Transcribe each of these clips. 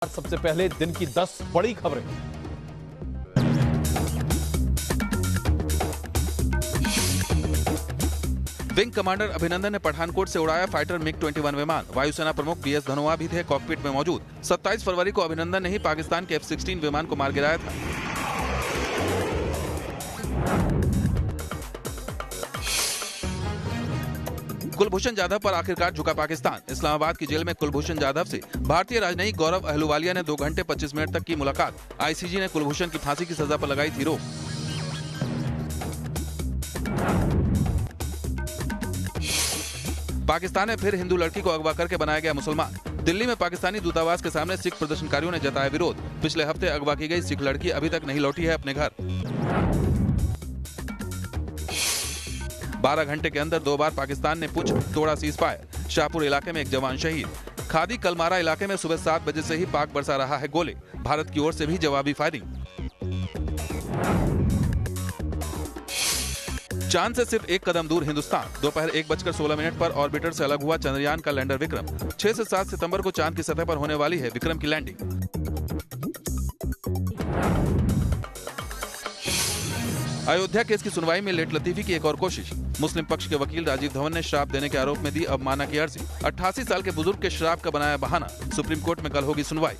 सबसे पहले दिन की 10 बड़ी खबरें। विंग कमांडर अभिनंदन ने पठानकोट से उड़ाया फाइटर मिग-21 विमान। वायुसेना प्रमुख बीएस धनोआ भी थे कॉकपिट में मौजूद। 27 फरवरी को अभिनंदन ने ही पाकिस्तान के F-16 विमान को मार गिराया था। कुलभूषण जाधव पर आखिरकार झुका पाकिस्तान। इस्लामाबाद की जेल में कुलभूषण जाधव से भारतीय राजनयिक गौरव अहलूवालिया ने 2 घंटे 25 मिनट तक की मुलाकात। आईसीजी ने कुलभूषण की फांसी की सजा पर लगाई थी रोक। पाकिस्तान में फिर हिंदू लड़की को अगवा करके बनाया गया मुसलमान। दिल्ली में पाकिस्तानी दूतावास के सामने सिख प्रदर्शनकारियों ने जताया विरोध। पिछले हफ्ते अगवा की गई सिख लड़की अभी तक नहीं लौटी है अपने घर। 12 घंटे के अंदर 2 बार पाकिस्तान ने पुंछ तोड़ा सीजफायर। शाहपुर इलाके में एक जवान शहीद। खादी कलमारा इलाके में सुबह 7 बजे से ही पाक बरसा रहा है गोले। भारत की ओर से भी जवाबी फायरिंग। चांद से सिर्फ 1 कदम दूर हिंदुस्तान। दोपहर 1:16 पर ऑर्बिटर से अलग हुआ चंद्रयान का लैंडर विक्रम। 6 से 7 सितंबर को चांद की सतह पर होने वाली है विक्रम की लैंडिंग। अयोध्या केस की सुनवाई में लेट लतीफी की एक और कोशिश। मुस्लिम पक्ष के वकील राजीव धवन ने श्राप देने के आरोप में दी अवमानना की अर्जी। 88 साल के बुजुर्ग के श्राप का बनाया बहाना। सुप्रीम कोर्ट में कल होगी सुनवाई।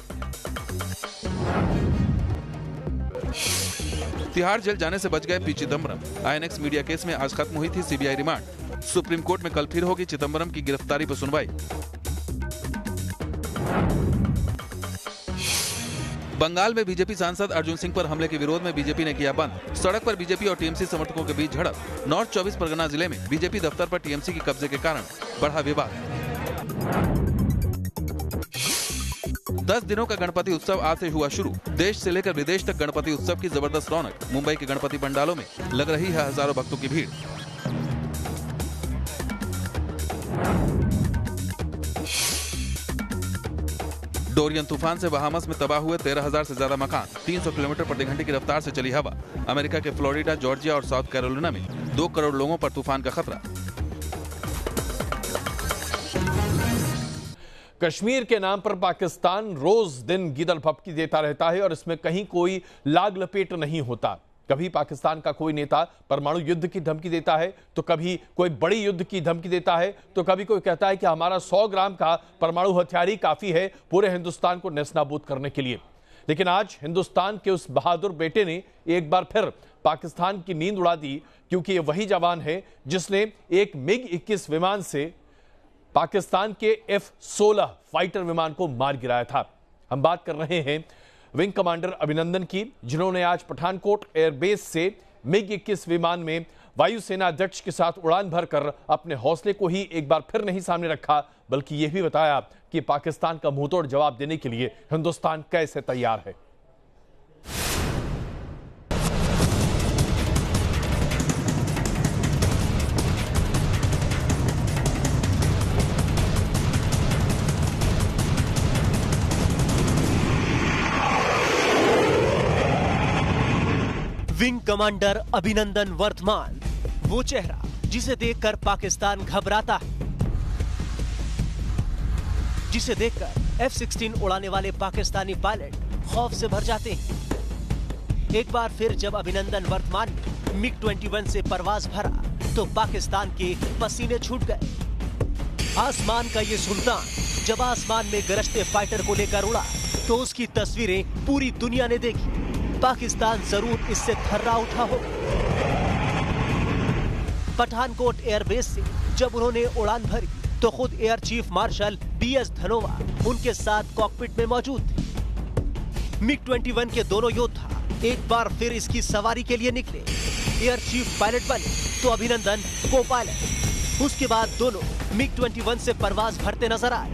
तिहाड़ जेल जाने से बच गए P Chidambaram. INX media case में आज खत्म हुई थी सीबीआई रिमांड। सुप्रीम कोर्ट में कल फिर होगी चिदम्बरम की गिरफ्तारी पर सुनवाई। बंगाल में बीजेपी सांसद अर्जुन सिंह पर हमले के विरोध में बीजेपी ने किया बंद। सड़क पर बीजेपी और टीएमसी समर्थकों के बीच झड़प। नॉर्थ 24 परगना जिले में बीजेपी दफ्तर पर टीएमसी के कब्जे के कारण बढ़ा विवाद। 10 दिनों का गणपति उत्सव आज से हुआ शुरू। देश से लेकर विदेश तक गणपति उत्सव की जबरदस्त रौनक। मुंबई के गणपति पंडालों में लग रही है हजारों भक्तों की भीड़। डोरियन तूफान से बहामस में तबाह हुए 13,000 से ज्यादा मकान। 300 किलोमीटर प्रति घंटे की रफ्तार से चली हवा। अमेरिका के फ्लोरिडा, जॉर्जिया और साउथ कैरोलिना में 2 करोड़ लोगों पर तूफान का खतरा। कश्मीर के नाम पर पाकिस्तान रोज दिन गीदड़ भपकी देता रहता है और इसमें कहीं कोई लाग लपेट नहीं होता। कभी पाकिस्तान का कोई नेता परमाणु युद्ध की धमकी देता है, तो कभी कोई बड़ी युद्ध की धमकी देता है, तो कभी कोई कहता है कि हमारा 100 ग्राम का परमाणु हथियार ही काफी है पूरे हिंदुस्तान को नेस्तनाबूद करने के लिए। लेकिन आज हिंदुस्तान के उस बहादुर बेटे ने एक बार फिर पाकिस्तान की नींद उड़ा दी, क्योंकि ये वही जवान है जिसने एक मिग-21 विमान से पाकिस्तान के F-16 फाइटर विमान को मार गिराया था। हम बात कर रहे हैं विंग कमांडर अभिनंदन की, जिन्होंने आज पठानकोट एयरबेस से मिग-21 विमान में वायुसेना अध्यक्ष के साथ उड़ान भरकर अपने हौसले को ही एक बार फिर नहीं सामने रखा, बल्कि यह भी बताया कि पाकिस्तान का मुंहतोड़ जवाब देने के लिए हिंदुस्तान कैसे तैयार है। विंग कमांडर अभिनंदन वर्तमान, वो चेहरा जिसे देखकर पाकिस्तान घबराता है, जिसे देखकर F-16 उड़ाने वाले पाकिस्तानी पायलट खौफ से भर जाते हैं। एक बार फिर जब अभिनंदन वर्तमान ने मिग-21 से परवाज भरा तो पाकिस्तान के पसीने छूट गए। आसमान का ये सुल्तान जब आसमान में गरजते फाइटर को लेकर उड़ा तो उसकी तस्वीरें पूरी दुनिया ने देखी। पाकिस्तान जरूर इससे थर्रा उठा होगा। पठानकोट एयरबेस से जब उन्होंने उड़ान भरी तो खुद air chief marshal BS Dhanoa उनके साथ कॉकपिट में मौजूद थे। मिग-21 के दोनों योद्धा एक बार फिर इसकी सवारी के लिए निकले। एयर चीफ पायलट बने तो अभिनंदन को पायलट। उसके बाद दोनों मिग-21 से परवाज भरते नजर आए।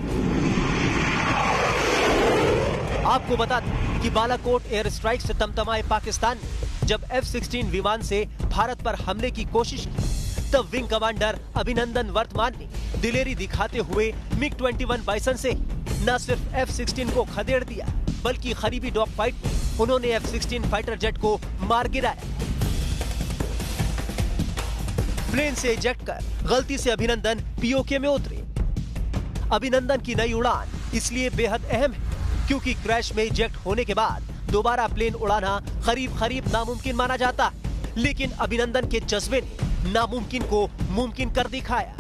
आपको बता दें कि बालाकोट एयर स्ट्राइक से तमतमाए पाकिस्तान ने जब F-16 विमान से भारत पर हमले की कोशिश की, तब विंग कमांडर अभिनंदन वर्तमान ने दिलेरी दिखाते हुए मिग-21 बाइसन से न सिर्फ F-16 को खदेड़ दिया, बल्कि करीबी डॉग फाइट में उन्होंने F-16 फाइटर जेट को मार गिराया। प्लेन से इजेक्ट कर गलती से अभिनंदन पीओके में उतरे। अभिनंदन की नई उड़ान इसलिए बेहद अहम है क्योंकि क्रैश में इजेक्ट होने के बाद दोबारा प्लेन उड़ाना करीब नामुमकिन माना जाता। लेकिन अभिनंदन के जज्बे ने नामुमकिन को मुमकिन कर दिखाया।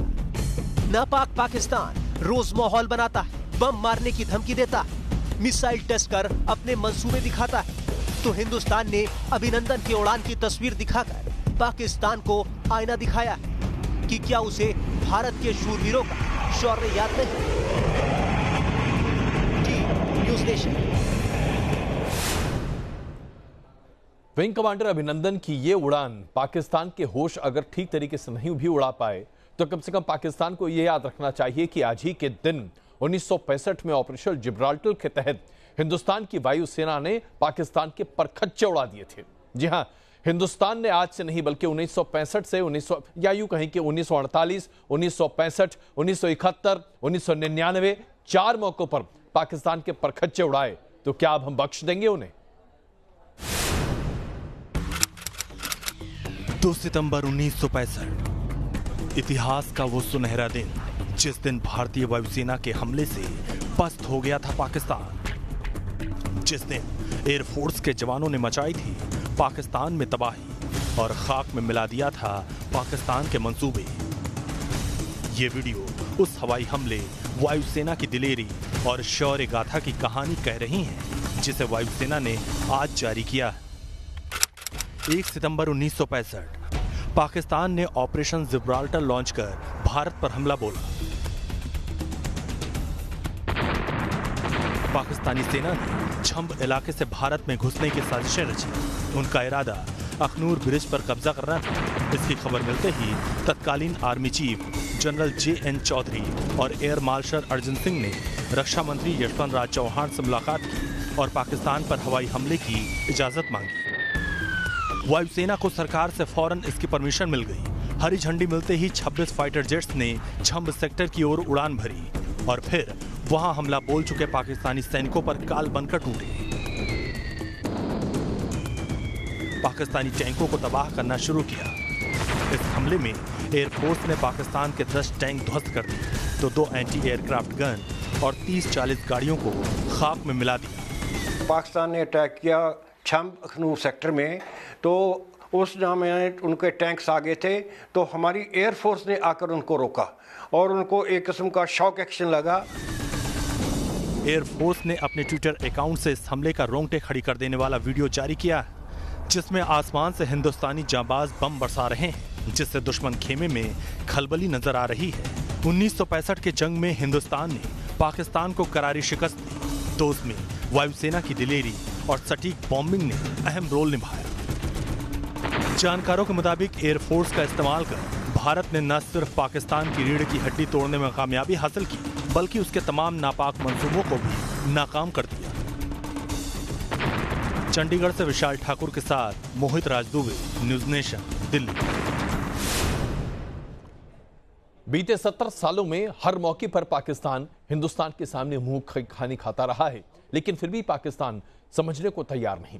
नापाक पाकिस्तान रोज माहौल बनाता है, बम मारने की धमकी देता है, मिसाइल टेस्ट कर अपने मंसूबे दिखाता है। तो हिंदुस्तान ने अभिनंदन की उड़ान की तस्वीर दिखाकर पाकिस्तान को आईना दिखाया है कि क्या उसे भारत के शूरवीरों का शौर्य याद नहीं। News nation. विंग कमांडर अभिनंदन की ये उड़ान पाकिस्तान के होश अगर ठीक तरीके से नहीं भी उड़ा पाए तो कम से कम पाकिस्तान को यह याद रखना चाहिए कि आज ही के दिन 1965 में ऑपरेशन जिब्राल्टर के तहत हिंदुस्तान की वायुसेना ने पाकिस्तान के परखच्चे उड़ा दिए थे। जी हां, हिंदुस्तान ने आज से नहीं बल्कि 1965 से 1900 या यूं कहें कि 1948, 1965, 1971, 1999 4 मौकों पर पाकिस्तान के परखच्चे उड़ाए। तो क्या अब हम बख्श देंगे उन्हें? 2 सितंबर 1965 इतिहास का वो सुनहरा दिन जिस दिन भारतीय वायुसेना के हमले से पस्त हो गया था पाकिस्तान। जिस दिन एयरफोर्स के जवानों ने मचाई थी पाकिस्तान में तबाही और खाक में मिला दिया था पाकिस्तान के मंसूबे। ये वीडियो उस हवाई हमले, वायुसेना की दिलेरी और शौर्य गाथा की कहानी कह रही है जिसे वायुसेना ने आज जारी किया है। 1 सितंबर 1965 पाकिस्तान ने ऑपरेशन जिब्राल्टर लॉन्च कर भारत पर हमला बोला। पाकिस्तानी सेना ने छंब इलाके से भारत में घुसने की साजिशें रची। उनका इरादा अखनूर ब्रिज पर कब्जा करना था। इसकी खबर मिलते ही तत्कालीन army chief general J.N. Chaudhary और एयर मार्शल अर्जुन सिंह ने रक्षा मंत्री यशवंत राज चौहान से मुलाकात की और पाकिस्तान पर हवाई हमले की इजाजत मांगी। वायुसेना को सरकार से फौरन इसकी परमिशन मिल गई। हरी झंडी मिलते ही 26 फाइटर जेट्स ने छंब सेक्टर की ओर उड़ान भरी और फिर वहां हमला बोल चुके पाकिस्तानी सैनिकों पर काल बनकर टूटे। पाकिस्तानी टैंकों को तबाह करना शुरू किया। इस हमले में एयरफोर्स ने पाकिस्तान के 10 टैंक ध्वस्त कर दिए तो 2 एंटी एयरक्राफ्ट गन और 30-40 गाड़ियों को खाक में मिला दिया। पाकिस्तान ने अटैक किया छंब अखनूर सेक्टर में, तो उस में उनके टैंक्स आगे थे तो हमारी एयरफोर्स ने आकर उनको रोका और उनको एक किस्म का शॉक एक्शन लगा। एयरफोर्स ने अपने ट्विटर अकाउंट से इस हमले का रोंगटे खड़ी कर देने वाला वीडियो जारी किया जिसमें आसमान से हिंदुस्तानी जांबाज बम बरसा रहे हैं जिससे दुश्मन खेमे में खलबली नजर आ रही है। 1965 के जंग में हिंदुस्तान ने पाकिस्तान को करारी शिकस्त दी तो उसमें वायुसेना की दिलेरी और सटीक बॉम्बिंग ने अहम रोल निभाया। जानकारों के मुताबिक एयरफोर्स का इस्तेमाल कर भारत ने न सिर्फ पाकिस्तान की रीढ़ की हड्डी तोड़ने में कामयाबी हासिल की बल्कि उसके तमाम नापाक मंसूबों को भी नाकाम कर दिया। चंडीगढ़ से विशाल ठाकुर के साथ मोहित राज दुबे, न्यूज़ नेशन, दिल्ली। बीते 70 सालों में हर मौके पर पाकिस्तान हिंदुस्तान के सामने मुंह खानी खाता रहा है, लेकिन फिर भी पाकिस्तान समझने को तैयार नहीं।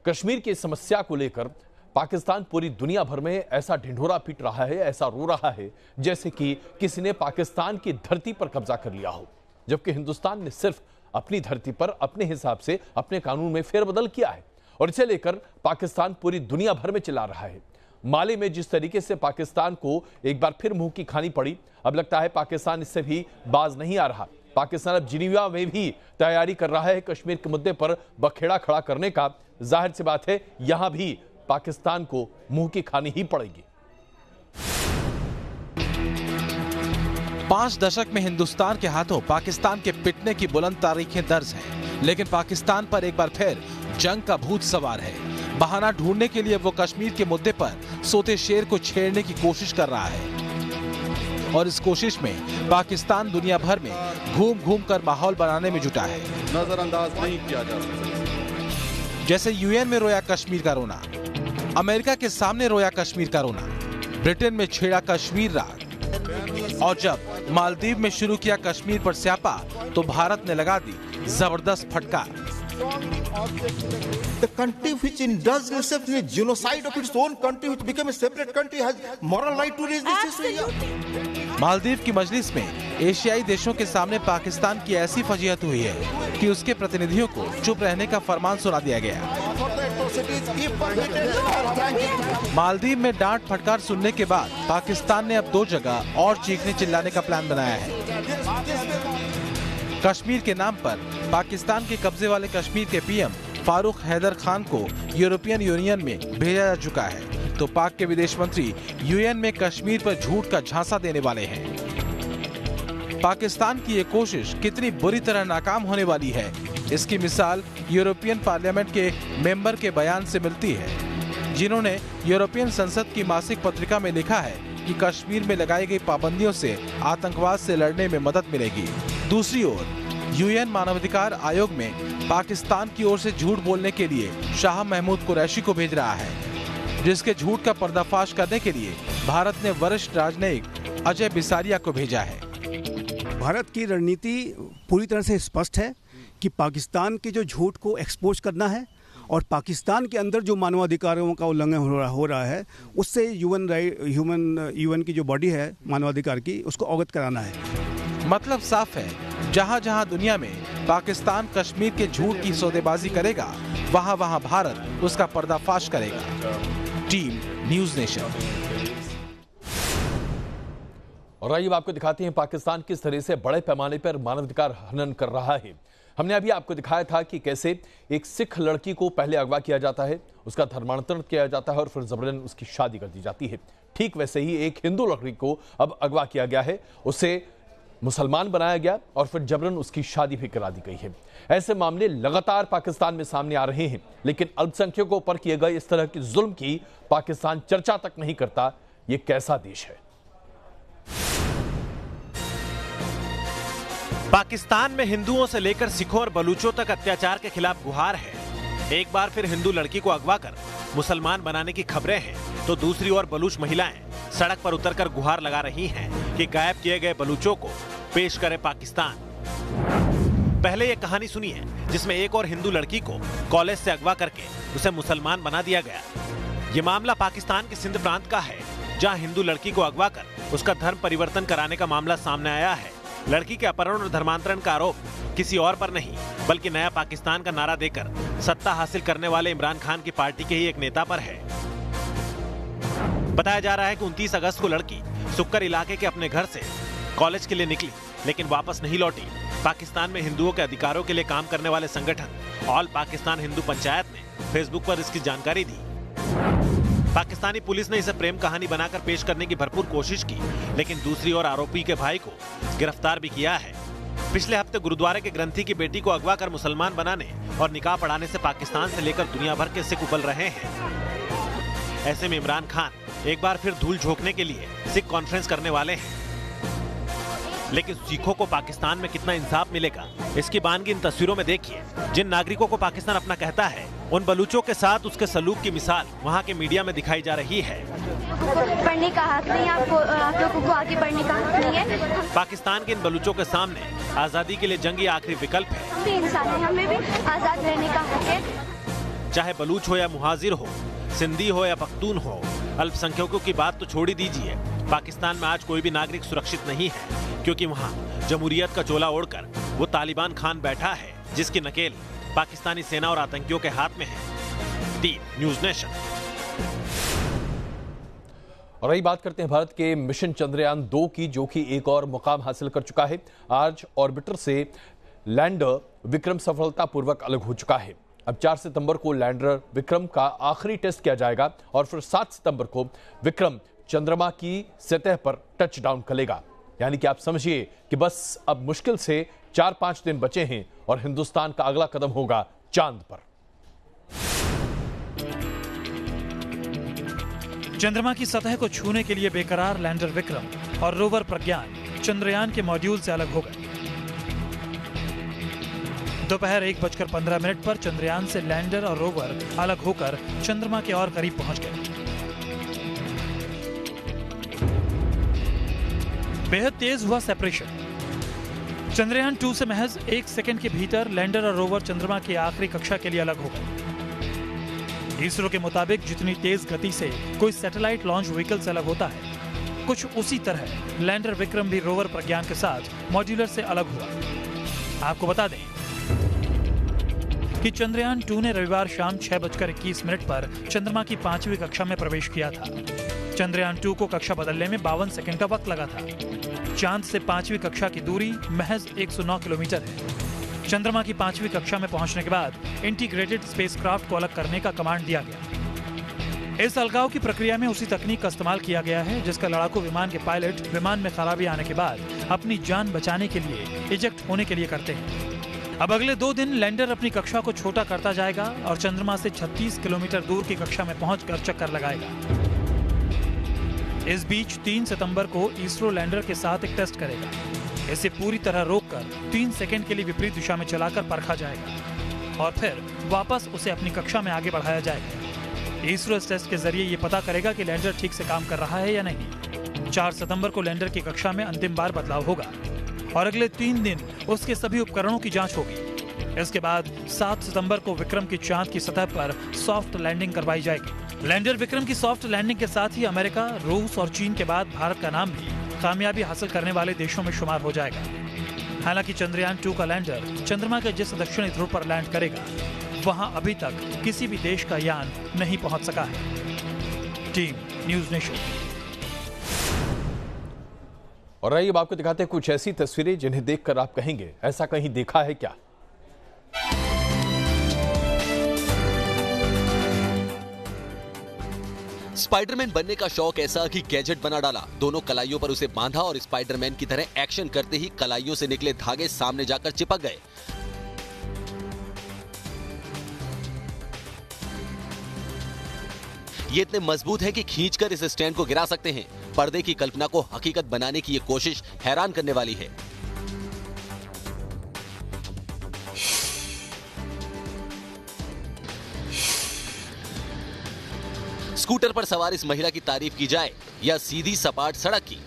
कश्मीर की समस्या को लेकर पाकिस्तान पूरी दुनिया भर में ऐसा ढिंढोरा पीट रहा है, ऐसा रो रहा है जैसे कि किसी ने पाकिस्तान की धरती पर कब्जा कर लिया हो, जबकि हिंदुस्तान ने सिर्फ अपनी धरती पर अपने हिसाब से अपने कानून में फेरबदल किया है और इसे लेकर पाकिस्तान पूरी दुनिया भर में चिल्ला रहा है। माली में जिस तरीके से पाकिस्तान को एक बार फिर मुंह की खानी पड़ी, अब लगता है पाकिस्तान इससे भी बाज नहीं आ रहा। पाकिस्तान अब जिनीवा में भी तैयारी कर रहा है कश्मीर के मुद्दे पर बखेड़ा खड़ा करने का। जाहिर सी बात है यहां भी पाकिस्तान को मुंह की खानी ही पड़ेगी। 5 दशक में हिंदुस्तान के हाथों पाकिस्तान के पिटने की बुलंद तारीखें दर्ज हैं, लेकिन पाकिस्तान पर एक बार फिर जंग का भूत सवार है। बहाना ढूंढने के लिए वो कश्मीर के मुद्दे पर सोते शेर को छेड़ने की कोशिश कर रहा है और इस कोशिश में पाकिस्तान दुनिया भर में घूम घूम कर माहौल बनाने में जुटा है। नजरअंदाज नहीं किया जा सकता। जैसे यूएन में रोया कश्मीर का रोना, अमेरिका के सामने रोया कश्मीर का रोना, ब्रिटेन में छेड़ा कश्मीर राग और जब मालदीव में शुरू किया कश्मीर पर स्यापा तो भारत ने लगा दी जबरदस्त फटकार। The country which indulged itself in a genocide of its own country, which became a separate country, has moral right to raise this issue. Maldives की मजलिस में एशियाई देशों के सामने पाकिस्तान की ऐसी फजीहत हुई है कि उसके प्रतिनिधियों को चुप रहने का फरमान सुना दिया गया। मालदीव में डांट फटकार सुनने के बाद पाकिस्तान ने अब 2 जगह और चीखने चिल्लाने का प्लान बनाया है। कश्मीर के नाम पर पाकिस्तान के कब्जे वाले कश्मीर के पीएम फारूक हैदर खान को यूरोपियन यूनियन में भेजा जा चुका है, तो पाक के विदेश मंत्री यूएन में कश्मीर पर झूठ का झांसा देने वाले हैं। पाकिस्तान की ये कोशिश कितनी बुरी तरह नाकाम होने वाली है, इसकी मिसाल यूरोपियन पार्लियामेंट के मेंबर के बयान से मिलती है, जिन्होंने यूरोपियन संसद की मासिक पत्रिका में लिखा है कि कश्मीर में लगाई गई पाबंदियों से आतंकवाद से लड़ने में मदद मिलेगी। दूसरी ओर यूएन मानवाधिकार आयोग में पाकिस्तान की ओर से झूठ बोलने के लिए शाह महमूद कुरैशी को भेज रहा है, जिसके झूठ का पर्दाफाश करने के लिए भारत ने वरिष्ठ राजनयिक अजय बिसारिया को भेजा है। भारत की रणनीति पूरी तरह से स्पष्ट है कि पाकिस्तान के जो झूठ को एक्सपोज करना है और पाकिस्तान के अंदर जो मानवाधिकारों का उल्लंघन हो रहा है उससे यूएन की जो बॉडी है मानवाधिकार की, उसको अवगत कराना है। मतलब साफ है, जहां जहां दुनिया में पाकिस्तान कश्मीर के झूठ की सौदेबाजी करेगा, वहां वहां भारत उसका पर्दाफाश करेगा। Team news nation. और आइए आपको दिखाते हैं पाकिस्तान किस तरह से बड़े पैमाने पर मानवाधिकार हनन कर रहा है। हमने अभी आपको दिखाया था कि कैसे एक सिख लड़की को पहले अगवा किया जाता है, उसका धर्मांतरण किया जाता है और फिर जबरन उसकी शादी कर दी जाती है। ठीक वैसे ही एक हिंदू लड़की को अब अगवा किया गया है, उसे मुसलमान बनाया गया और फिर जबरन उसकी शादी भी करा दी गई है। ऐसे मामले लगातार पाकिस्तान में सामने आ रहे हैं, लेकिन अल्पसंख्यकों पर किए गए इस तरह की जुल्म की पाकिस्तान चर्चा तक नहीं करता। ये कैसा देश है? पाकिस्तान में हिंदुओं से लेकर सिखों और बलूचों तक अत्याचार के खिलाफ गुहार है। एक बार फिर हिंदू लड़की को अगवा कर मुसलमान बनाने की खबरें हैं, तो दूसरी ओर बलूच महिलाएं सड़क पर उतरकर गुहार लगा रही हैं कि गायब किए गए बलूचों को पेश करे पाकिस्तान। पहले ये कहानी सुनी है जिसमें एक और हिंदू लड़की को कॉलेज से अगवा करके उसे मुसलमान बना दिया गया। ये मामला पाकिस्तान के सिंध प्रांत का है, जहां हिंदू लड़की को अगवा कर उसका धर्म परिवर्तन कराने का मामला सामने आया है। लड़की के अपहरण और धर्मांतरण का आरोप किसी और पर नहीं, बल्कि नया पाकिस्तान का नारा देकर सत्ता हासिल करने वाले इमरान खान की पार्टी के ही एक नेता पर है। बताया जा रहा है कि 29 अगस्त को लड़की सुक्कर इलाके के अपने घर से कॉलेज के लिए निकली, लेकिन वापस नहीं लौटी। पाकिस्तान में हिंदुओं के अधिकारों के लिए काम करने वाले संगठन ऑल पाकिस्तान हिंदू पंचायत ने फेसबुक पर इसकी जानकारी दी। पाकिस्तानी पुलिस ने इसे प्रेम कहानी बनाकर पेश करने की भरपूर कोशिश की, लेकिन दूसरी ओर आरोपी के भाई को गिरफ्तार भी किया है। पिछले हफ्ते गुरुद्वारे के ग्रंथी की बेटी को अगवा कर मुसलमान बनाने और निकाह पढ़ाने से पाकिस्तान से लेकर दुनिया भर के सिख उबल रहे हैं। ऐसे में इमरान खान एक बार फिर धूल झोंकने के लिए सिख कॉन्फ्रेंस करने वाले हैं, लेकिन सिखों को पाकिस्तान में कितना इंसाफ मिलेगा, इसकी बानगी इन तस्वीरों में देखिए। जिन नागरिकों को पाकिस्तान अपना कहता है, उन बलूचों के साथ उसके सलूक की मिसाल वहां के मीडिया में दिखाई जा रही है। पढ़ने का हक नहीं, आप लोगों को आगे बढ़ने का हक नहीं है। पाकिस्तान के इन बलूचों के सामने आजादी के लिए जंग ही आखिरी विकल्प है। हम भी इंसान हैं, हमें भी आजाद रहने का हक है। चाहे बलूच हो या मुहाजिर हो, सिंधी हो या पख्तून हो, अल्पसंख्यकों की बात तो छोड़ ही दीजिए। पाकिस्तान में आज कोई भी नागरिक सुरक्षित नहीं है, क्योंकि वहाँ जमहूरियत का चोला ओढ़कर वो तालिबान खान बैठा है, जिसकी नकेल पाकिस्तानी सेना और आतंकियों के हाथ में है। Team news nation. और यही बात करते हैं भारत के मिशन चंद्रयान 2 की, जो कि एक और मुकाम हासिल कर चुका है। आज ऑर्बिटर से लैंडर विक्रम सफलतापूर्वक अलग हो चुका है। अब 4 सितंबर को लैंडर विक्रम का आखिरी टेस्ट किया जाएगा और फिर 7 सितंबर को विक्रम चंद्रमा की सतह पर टच डाउन करेगा। यानी कि आप समझिए कि बस अब मुश्किल से 4-5 दिन बचे हैं और हिंदुस्तान का अगला कदम होगा चांद पर। चंद्रमा की सतह को छूने के लिए बेकरार लैंडर विक्रम और रोवर प्रज्ञान चंद्रयान के मॉड्यूल से अलग हो गए। दोपहर 1:15 पर चंद्रयान से लैंडर और रोवर अलग होकर चंद्रमा के और करीब पहुंच गए। बेहद तेज हुआ सेपरेशन। चंद्रयान 2 से महज 1 सेकंड के भीतर लैंडर और रोवर चंद्रमा की आखिरी कक्षा के लिए अलग हो गए। इसरो के मुताबिक जितनी तेज गति से कोई सैटेलाइट लॉन्च व्हीकल से अलग होता है, कुछ उसी तरह लैंडर विक्रम भी रोवर प्रज्ञान के साथ मॉड्यूलर से अलग हुआ। आपको बता दें कि चंद्रयान 2 ने रविवार शाम 6:21 पर चंद्रमा की 5वीं कक्षा में प्रवेश किया था। चंद्रयान 2 को कक्षा बदलने में 52 सेकंड का वक्त लगा था। चांद से 5वीं कक्षा की दूरी महज 109 किलोमीटर है। चंद्रमा की 5वीं कक्षा में पहुंचने के बाद इंटीग्रेटेड स्पेसक्राफ्ट को अलग करने का कमांड दिया गया। इस अलगाव की प्रक्रिया में उसी तकनीक का इस्तेमाल किया गया है जिसका लड़ाकू विमान के पायलट विमान में खराबी आने के बाद अपनी जान बचाने के लिए इजेक्ट होने के लिए करते हैं। अब अगले 2 दिन लैंडर अपनी कक्षा को छोटा करता जाएगा और चंद्रमा से 36 किलोमीटर दूर की कक्षा में पहुंचकर चक्कर लगाएगा। इस बीच 3 सितंबर को इसरो लैंडर के साथ एक टेस्ट करेगा। इसे पूरी तरह रोककर 3 सेकंड के लिए विपरीत दिशा में चलाकर परखा जाएगा और फिर वापस उसे अपनी कक्षा में आगे बढ़ाया जाएगा। इसरो इस टेस्ट के जरिए ये पता करेगा कि लैंडर ठीक से काम कर रहा है या नहीं। 4 सितंबर को लैंडर की कक्षा में अंतिम बार बदलाव होगा और अगले 3 दिन उसके सभी उपकरणों की जांच होगी। इसके बाद 7 सितंबर को विक्रम की चांद की सतह पर सॉफ्ट लैंडिंग करवाई जाएगी। लैंडर विक्रम की सॉफ्ट लैंडिंग के साथ ही अमेरिका, रूस और चीन के बाद भारत का नाम भी कामयाबी हासिल करने वाले देशों में शुमार हो जाएगा। हालांकि चंद्रयान 2 का लैंडर चंद्रमा के जिस दक्षिणी ध्रुव पर लैंड करेगा वहां अभी तक किसी भी देश का यान नहीं पहुंच सका है। Team news nation. और आइए अब आपको दिखाते हैं कुछ ऐसी तस्वीरें जिन्हें देखकर आप कहेंगे ऐसा कहीं देखा है क्या। स्पाइडरमैन बनने का शौक ऐसा कि गैजेट बना डाला। दोनों कलाइयों पर उसे बांधा और स्पाइडरमैन की तरह एक्शन करते ही कलाइयों से निकले धागे सामने जाकर चिपक गए। ये इतने मजबूत हैं कि खींचकर इस स्टैंड को गिरा सकते हैं। पर्दे की कल्पना को हकीकत बनाने की ये कोशिश हैरान करने वाली है। स्कूटर पर सवार इस महिला की तारीफ की जाए या सीधी सपाट सड़क की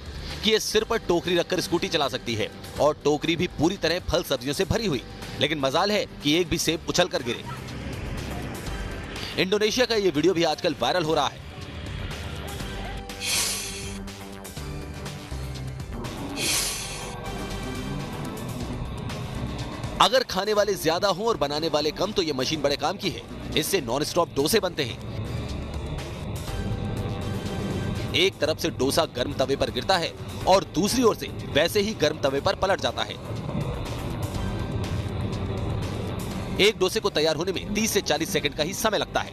कि ये सिर पर टोकरी रखकर स्कूटी चला सकती है और टोकरी भी पूरी तरह फल सब्जियों से भरी हुई। लेकिन मजाल है कि एक भी सेब उछलकर गिरे। इंडोनेशिया का ये वीडियो भी आजकल वायरल हो रहा है। अगर खाने वाले ज्यादा हों और बनाने वाले कम तो ये मशीन बड़े काम की है। इससे नॉन स्टॉप डोसे बनते हैं। एक तरफ से डोसा गर्म तवे पर गिरता है और दूसरी ओर से वैसे ही गर्म तवे पर पलट जाता है। एक डोसे को तैयार होने में 30 से 40 सेकंड का ही समय लगता है।